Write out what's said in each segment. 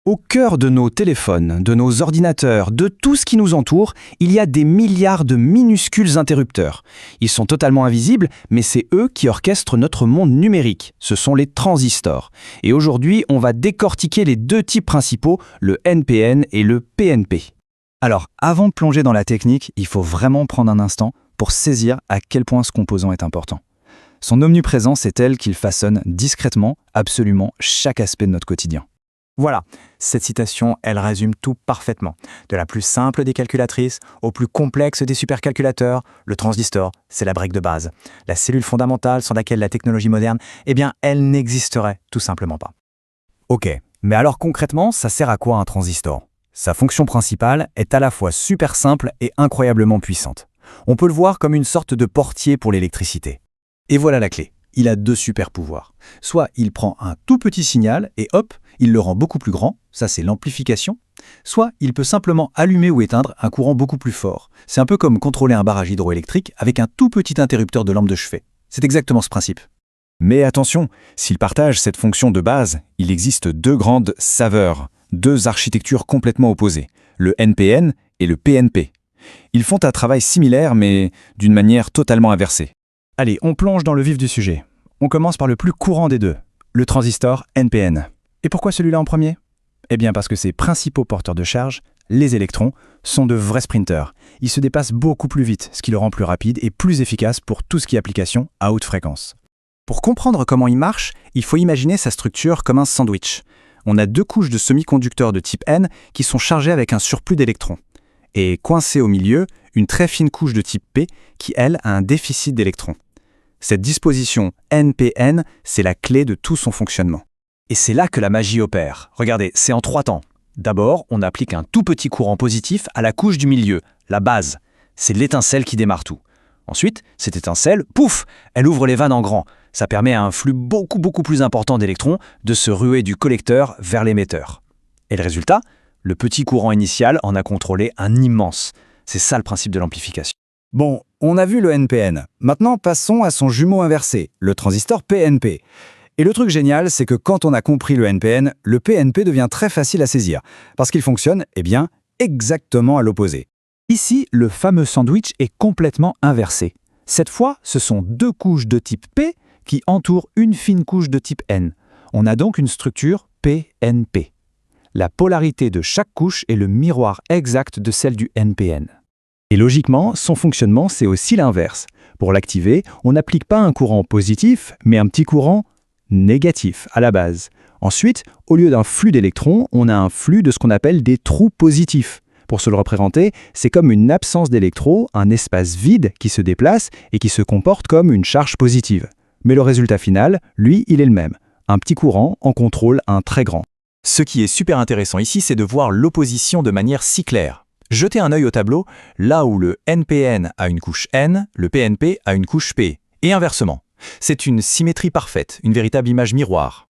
Au cœur de nos téléphones, de nos ordinateurs, de tout ce qui nous entoure, il y a des milliards de minuscules interrupteurs. Ils sont totalement invisibles, mais c'est eux qui orchestrent notre monde numérique. Ce sont les transistors. Et aujourd'hui, on va décortiquer les deux types principaux, le NPN et le PNP. Alors, avant de plonger dans la technique, il faut vraiment prendre un instant pour saisir à quel point ce composant est important. Son omniprésence est telle qu'il façonne discrètement absolument chaque aspect de notre quotidien. Voilà, cette citation, elle résume tout parfaitement. De la plus simple des calculatrices au plus complexe des supercalculateurs, le transistor, c'est la brique de base. La cellule fondamentale sans laquelle la technologie moderne, elle n'existerait tout simplement pas. Ok, mais alors concrètement, ça sert à quoi un transistor ? Sa fonction principale est à la fois super simple et incroyablement puissante. On peut le voir comme une sorte de portier pour l'électricité. Et voilà la clé. Il a deux super pouvoirs. Soit il prend un tout petit signal et hop, il le rend beaucoup plus grand, ça c'est l'amplification. Soit il peut simplement allumer ou éteindre un courant beaucoup plus fort. C'est un peu comme contrôler un barrage hydroélectrique avec un tout petit interrupteur de lampe de chevet. C'est exactement ce principe. Mais attention, s'il partage cette fonction de base, il existe deux grandes saveurs, deux architectures complètement opposées, le NPN et le PNP. Ils font un travail similaire mais d'une manière totalement inversée. Allez, on plonge dans le vif du sujet. On commence par le plus courant des deux, le transistor NPN. Et pourquoi celui-là en premier ? Eh bien parce que ses principaux porteurs de charge, les électrons, sont de vrais sprinters. Ils se déplacent beaucoup plus vite, ce qui le rend plus rapide et plus efficace pour tout ce qui est application à haute fréquence. Pour comprendre comment il marche, il faut imaginer sa structure comme un sandwich. On a deux couches de semi-conducteurs de type N qui sont chargées avec un surplus d'électrons. Et coincée au milieu, une très fine couche de type P qui, elle, a un déficit d'électrons. Cette disposition NPN, c'est la clé de tout son fonctionnement. Et c'est là que la magie opère. Regardez, c'est en 3 temps. D'abord, on applique un tout petit courant positif à la couche du milieu, la base. C'est l'étincelle qui démarre tout. Ensuite, cette étincelle, pouf, elle ouvre les vannes en grand. Ça permet à un flux beaucoup plus important d'électrons de se ruer du collecteur vers l'émetteur. Et le résultat ? Le petit courant initial en a contrôlé un immense. C'est ça le principe de l'amplification. Bon, on a vu le NPN. Maintenant, passons à son jumeau inversé, le transistor PNP. Et le truc génial, c'est que quand on a compris le NPN, le PNP devient très facile à saisir, parce qu'il fonctionne, exactement à l'opposé. Ici, le fameux sandwich est complètement inversé. Cette fois, ce sont deux couches de type P qui entourent une fine couche de type N. On a donc une structure PNP. La polarité de chaque couche est le miroir exact de celle du NPN. Et logiquement, son fonctionnement, c'est aussi l'inverse. Pour l'activer, on n'applique pas un courant positif, mais un petit courant négatif à la base. Ensuite, au lieu d'un flux d'électrons, on a un flux de ce qu'on appelle des trous positifs. Pour se le représenter, c'est comme une absence d'électrons, un espace vide qui se déplace et qui se comporte comme une charge positive. Mais le résultat final, lui, il est le même. Un petit courant en contrôle un très grand. Ce qui est super intéressant ici, c'est de voir l'opposition de manière si claire. Jetez un œil au tableau, là où le NPN a une couche N, le PNP a une couche P, et inversement. C'est une symétrie parfaite, une véritable image miroir.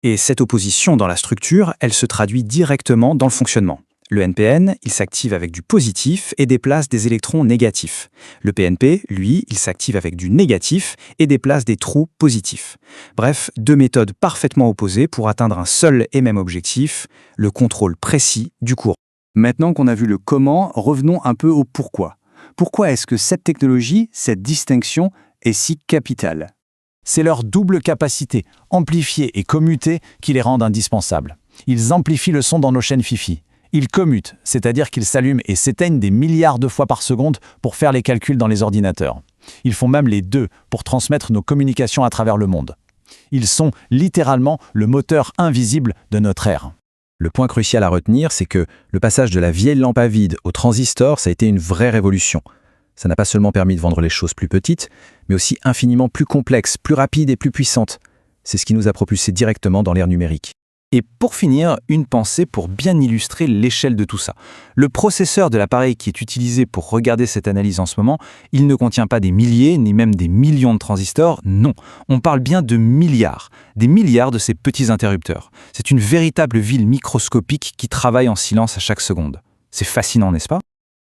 Et cette opposition dans la structure, elle se traduit directement dans le fonctionnement. Le NPN, il s'active avec du positif et déplace des électrons négatifs. Le PNP, lui, il s'active avec du négatif et déplace des trous positifs. Bref, deux méthodes parfaitement opposées pour atteindre un seul et même objectif, le contrôle précis du courant. Maintenant qu'on a vu le comment, revenons un peu au pourquoi. Pourquoi est-ce que cette technologie, cette distinction, est si capitale ? C'est leur double capacité, amplifier et commuter, qui les rendent indispensables. Ils amplifient le son dans nos chaînes Fi-Fi. Ils commutent, c'est-à-dire qu'ils s'allument et s'éteignent des milliards de fois par seconde pour faire les calculs dans les ordinateurs. Ils font même les deux pour transmettre nos communications à travers le monde. Ils sont littéralement le moteur invisible de notre ère. Le point crucial à retenir, c'est que le passage de la vieille lampe à vide au transistor, ça a été une vraie révolution. Ça n'a pas seulement permis de vendre les choses plus petites, mais aussi infiniment plus complexes, plus rapides et plus puissantes. C'est ce qui nous a propulsés directement dans l'ère numérique. Et pour finir, une pensée pour bien illustrer l'échelle de tout ça. Le processeur de l'appareil qui est utilisé pour regarder cette analyse en ce moment, il ne contient pas des milliers, ni même des millions de transistors, non. On parle bien de milliards, des milliards de ces petits interrupteurs. C'est une véritable ville microscopique qui travaille en silence à chaque seconde. C'est fascinant, n'est-ce pas ?